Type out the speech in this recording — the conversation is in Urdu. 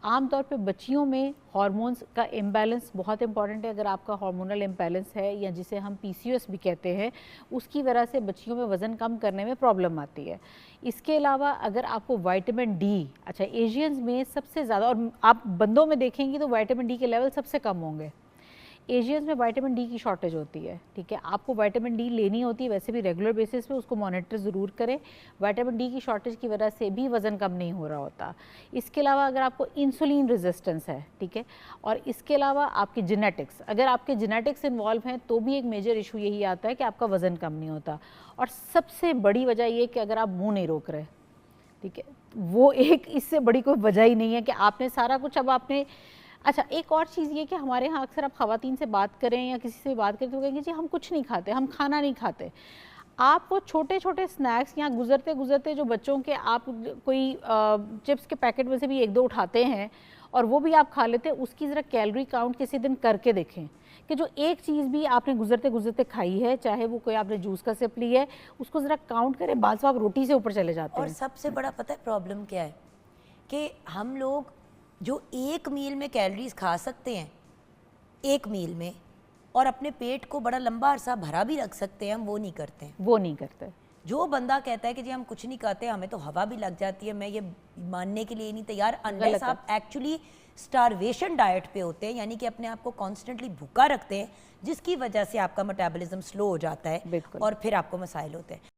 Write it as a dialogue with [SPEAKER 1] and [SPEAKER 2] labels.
[SPEAKER 1] عام طور پہ بچیوں میں ہارمونز کا امبیلنس بہت امپورٹنٹ ہے. اگر آپ کا ہارمونل امبیلنس ہے یا جسے ہم PCOS بھی کہتے ہیں, اس کی وجہ سے بچیوں میں وزن کم کرنے میں پرابلم آتی ہے. اس کے علاوہ اگر آپ کو وائٹامن ڈی, اچھا ایشینز میں سب سے زیادہ, اور آپ بندوں میں دیکھیں گی تو وائٹامن ڈی کے لیول سب سے کم ہوں گے. ایشینز میں وائٹامن ڈی کی شارٹیج ہوتی ہے. ٹھیک ہے, آپ کو وائٹامن ڈی لینی ہوتی ہے ویسے بھی ریگولر بیسس پہ, اس کو مانیٹر ضرور کریں. وائٹامن ڈی کی شارٹیج کی وجہ سے بھی وزن کم نہیں ہو رہا ہوتا. اس کے علاوہ اگر آپ کو انسولین ریزسٹنس ہے, ٹھیک ہے, اور اس کے علاوہ آپ کی جینیٹکس, اگر آپ کے جینیٹکس انوالو ہیں تو بھی ایک میجر ایشو یہی آتا ہے کہ آپ کا وزن کم نہیں ہوتا. اور سب سے بڑی وجہ یہ کہ اگر آپ منہ نہیں روک رہے, ٹھیک ہے, وہ ایک اس سے بڑی کوئی وجہ ہی نہیں ہے کہ آپ نے سارا کچھ, اب آپ نے. اچھا ایک اور چیز یہ کہ ہمارے ہاں اکثر آپ خواتین سے بات کریں یا کسی سے بات کریں تو کہیں گے جی ہم کچھ نہیں کھاتے, ہم کھانا نہیں کھاتے. آپ وہ چھوٹے چھوٹے سنیکس یہاں گزرتے گزرتے جو بچوں کے, آپ کوئی چپس کے پیکٹ میں سے بھی ایک دو اٹھاتے ہیں اور وہ بھی آپ کھا لیتے ہیں, اس کی ذرا کیلوری کاؤنٹ کسی دن کر کے دیکھیں کہ جو ایک چیز بھی آپ نے گزرتے گزرتے کھائی ہے, چاہے وہ کوئی آپ نے جوس کا سپ لی ہے, اس کو ذرا کاؤنٹ کریں. بعض آپ روٹی سے اوپر چلے جاتے ہیں.
[SPEAKER 2] اور سب سے بڑا پتہ ہے پرابلم کیا ہے, کہ ہم لوگ جو ایک میل میں کیلریز کھا سکتے ہیں ایک میل میں, اور اپنے پیٹ کو بڑا لمبا عرصہ بھرا بھی رکھ سکتے ہیں, ہم وہ نہیں کرتے ہیں.
[SPEAKER 1] وہ نہیں کرتے.
[SPEAKER 2] جو بندہ کہتا ہے کہ جی ہم کچھ نہیں کھاتے, ہمیں تو ہوا بھی لگ جاتی ہے, میں یہ ماننے کے لیے نہیں تیار, انلیس آپ ایکچولی سٹارویشن ڈائٹ پہ ہوتے ہیں, یعنی کہ اپنے آپ کو کانسٹنٹلی بھوکا رکھتے ہیں, جس کی وجہ سے آپ کا میٹابولزم سلو ہو جاتا ہے اور پھر آپ کو مسائل ہوتے ہیں.